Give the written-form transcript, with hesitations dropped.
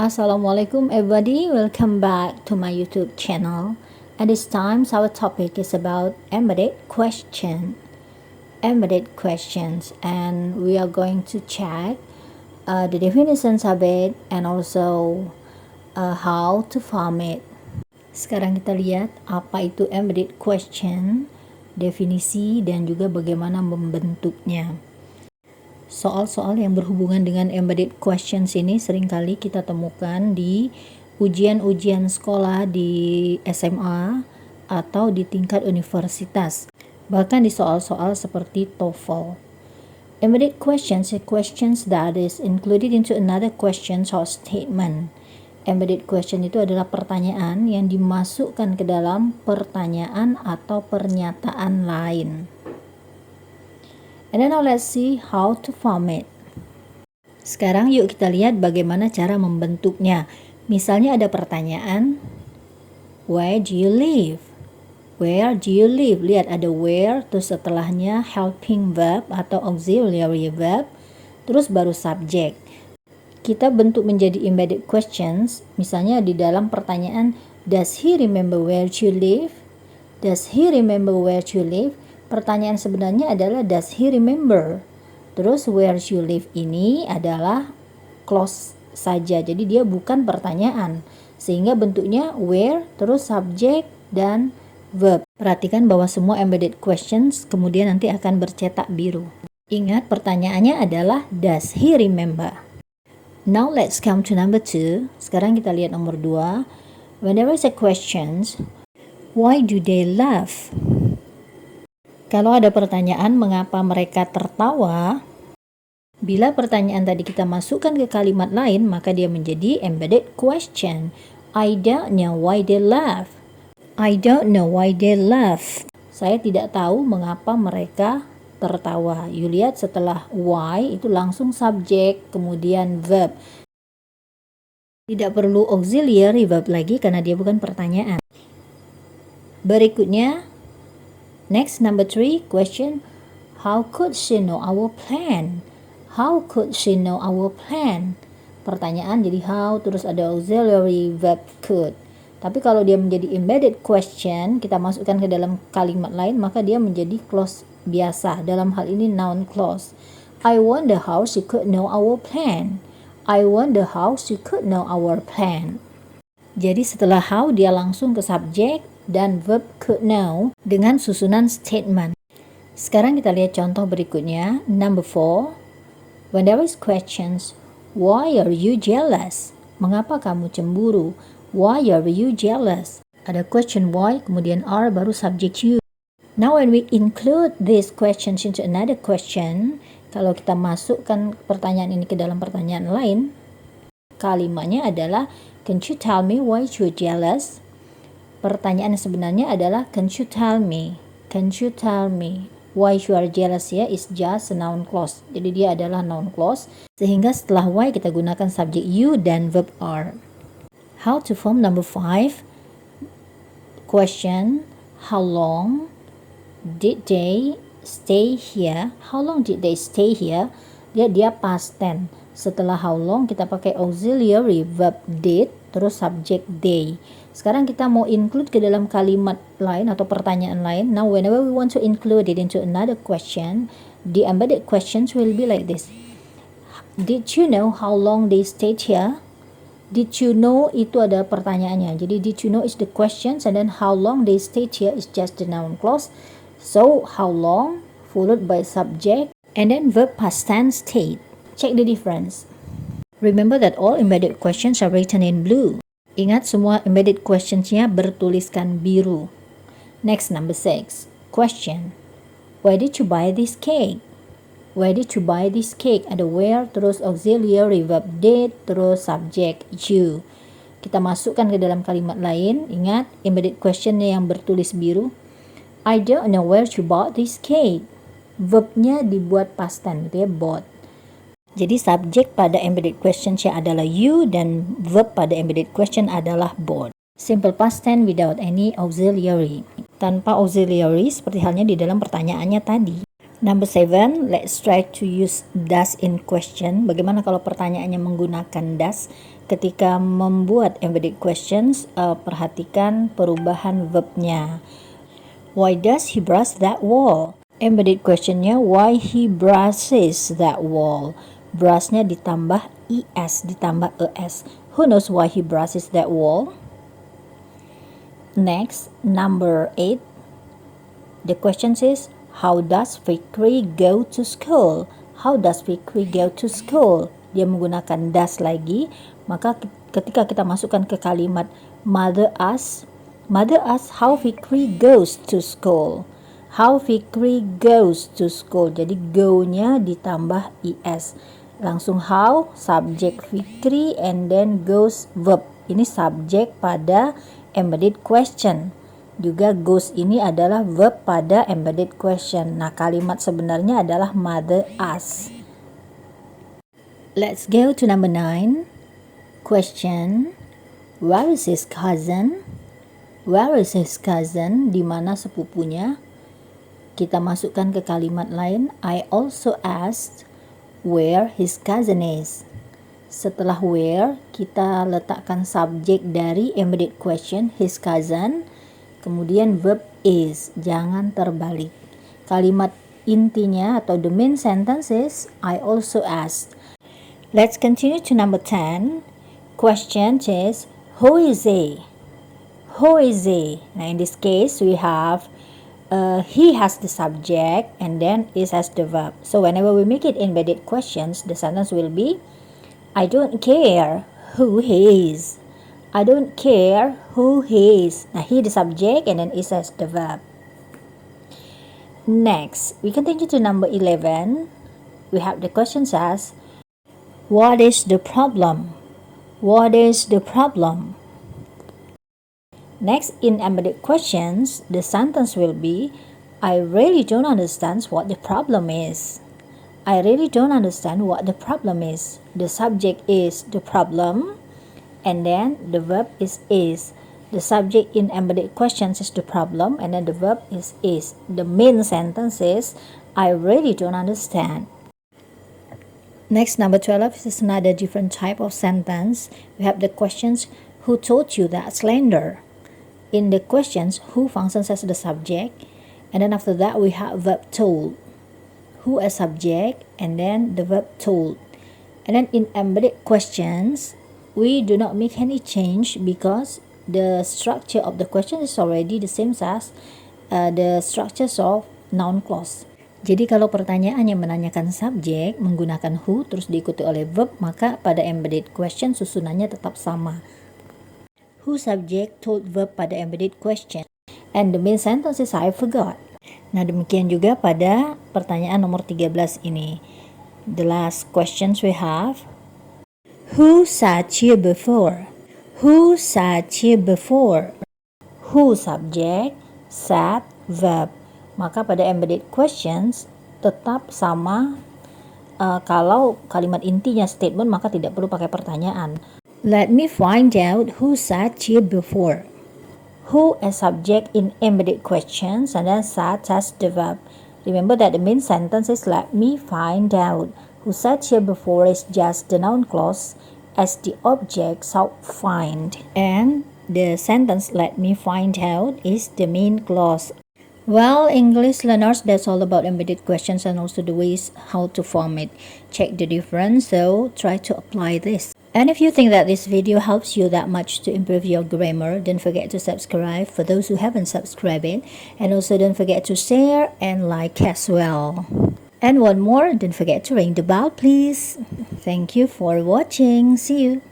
Assalamualaikum everybody, welcome back to my YouTube channel. At this time, our topic is about embedded questions, and we are going to check the definitions of it and also how to form it. Sekarang kita lihat apa itu embedded question, definisi dan juga bagaimana membentuknya. Soal-soal yang berhubungan dengan embedded questions ini seringkali kita temukan di ujian-ujian sekolah di SMA atau di tingkat universitas, bahkan di soal-soal seperti TOEFL. Embedded questions are questions that is included into another question or statement. Embedded question itu adalah pertanyaan yang dimasukkan ke dalam pertanyaan atau pernyataan lain. And then now let's see how to form it. Sekarang yuk kita lihat bagaimana cara membentuknya. Misalnya ada pertanyaan, where do you live? Where do you live? Lihat ada where, terus setelahnya helping verb atau auxiliary verb, terus baru subject. Kita bentuk menjadi embedded questions, misalnya di dalam pertanyaan, does he remember where you live? Does he remember where you live? Pertanyaan sebenarnya adalah does he remember? Terus where you live ini adalah clause saja. Jadi dia bukan pertanyaan. Sehingga bentuknya where, terus subject dan verb. Perhatikan bahwa semua embedded questions kemudian nanti akan bercetak biru. Ingat pertanyaannya adalah does he remember? Now let's come to number 2. Sekarang kita lihat nomor 2. When there is a questions, why do they laugh? Kalau ada pertanyaan mengapa mereka tertawa, bila pertanyaan tadi kita masukkan ke kalimat lain, maka dia menjadi embedded question. I don't know why they laugh. I don't know why they laugh. Saya tidak tahu mengapa mereka tertawa. You lihat setelah why itu langsung subject, kemudian verb. Tidak perlu auxiliary verb lagi karena dia bukan pertanyaan. Berikutnya, next, number 3 question. How could she know our plan? How could she know our plan? Pertanyaan jadi how, terus ada auxiliary verb could. Tapi kalau dia menjadi embedded question, kita masukkan ke dalam kalimat lain, maka dia menjadi clause biasa. Dalam hal ini noun clause. I wonder how she could know our plan. I wonder how she could know our plan. Jadi setelah how dia langsung ke subject dan verb could know dengan susunan statement. Sekarang kita lihat contoh berikutnya. Number 4. When there is questions, why are you jealous? Mengapa kamu cemburu? Why are you jealous? Ada question why, kemudian are, baru subject you. Now when we include these questions into another question, kalau kita masukkan pertanyaan ini ke dalam pertanyaan lain, kalimatnya adalah, can you tell me why you're jealous? Pertanyaan sebenarnya adalah can you tell me why you are jealous ya is just a noun clause. Jadi dia adalah noun clause sehingga setelah why kita gunakan subject you dan verb are. How to form number 5. Question, how long did they stay here? How long did they stay here? Dia past tense. Setelah how long kita pakai auxiliary verb did terus subject they. Sekarang kita mau include ke dalam kalimat lain atau pertanyaan lain. Now whenever we want to include it into another question, the embedded questions will be like this. Did you know how long they stayed here? Did you know itu ada pertanyaannya. Jadi did you know is the questions and then how long they stayed here is just the noun clause. So how long followed by subject and then verb past tense stayed. Check the difference. Remember that all embedded questions are written in blue. Ingat semua embedded questions-nya bertuliskan biru. Next, number 6. Question. Where did you buy this cake? Where did you buy this cake? Ada where, terus auxiliary verb did, terus subject you. Kita masukkan ke dalam kalimat lain. Ingat, embedded question-nya yang bertulis biru. I don't know where you bought this cake. Verb-nya dibuat past tense, gitu ya, bought. Jadi subject pada embedded question adalah you dan verb pada embedded question adalah bought. Simple past tense without any auxiliary. Tanpa auxiliary seperti halnya di dalam pertanyaannya tadi. Number 7, let's try to use does in question. Bagaimana kalau pertanyaannya menggunakan does? Ketika membuat embedded questions, perhatikan perubahan verbnya. Why does he brush that wall? Embedded questionnya, why he brushes that wall? Brushnya ditambah es, ditambah es. Who knows why he brushes that wall? Next, number 8. The question is, how does Fikri go to school? How does Fikri go to school? Dia menggunakan does lagi. Maka ketika kita masukkan ke kalimat mother asks how Fikri goes to school. How Fikri goes to school. Jadi go-nya ditambah es. Langsung how, subject Fikri, and then goes verb. Ini subject pada embedded question. Juga goes ini adalah verb pada embedded question. Nah, kalimat sebenarnya adalah mother asks. Let's go to number 9. Question, where is his cousin? Where is his cousin? Di mana sepupunya? Kita masukkan ke kalimat lain. I also asked where his cousin is. Setelah where, kita letakkan subjek dari embedded question, his cousin. Kemudian verb is, jangan terbalik. Kalimat intinya atau the main sentence is, I also asked. Let's continue to number 10. Question is, who is he? Who is he? Now in this case, we have he has the subject and then is has the verb. So whenever we make it embedded questions, the sentence will be, I don't care who he is. I don't care who he is. Now he the subject and then is as the verb. Next, we continue to number 11. We have the questions as, what is the problem? What is the problem? Next, in embedded questions, the sentence will be, I really don't understand what the problem is. I really don't understand what the problem is. The subject is the problem. And then the verb is. The subject in embedded questions is the problem, and then the verb is. The main sentence is, I really don't understand. Next, number 12 is another different type of sentence. We have the questions, who told you that slender? In the questions, who functions as the subject, and then after that we have verb told. Who as subject, and then the verb told. And then in embedded questions, we do not make any change because the structure of the question is already the same as the structures of noun clause. Jadi kalau pertanyaannya menanyakan subjek menggunakan who terus diikuti oleh verb, maka pada embedded question susunannya tetap sama. Who subject told verb pada embedded question. And the main sentence is I forgot. Nah, demikian juga pada pertanyaan nomor 13 ini. The last questions we have, who sat here before? Who sat here before? Who subject, sat verb. Maka pada embedded questions tetap sama. Kalau kalimat intinya statement, maka tidak perlu pakai pertanyaan. Let me find out who sat here before. Who as subject in embedded questions, and then sat as the verb. Remember that the main sentence is let me find out. Who sat here before is just the noun clause as the object shall find. And the sentence let me find out is the main clause. Well, English learners, that's all about embedded questions and also the ways how to form it. Check the difference, so try to apply this. And if you think that this video helps you that much to improve your grammar, don't forget to subscribe for those who haven't subscribed it. And also don't forget to share and like as well. And one more, don't forget to ring the bell, please. Thank you for watching. See you.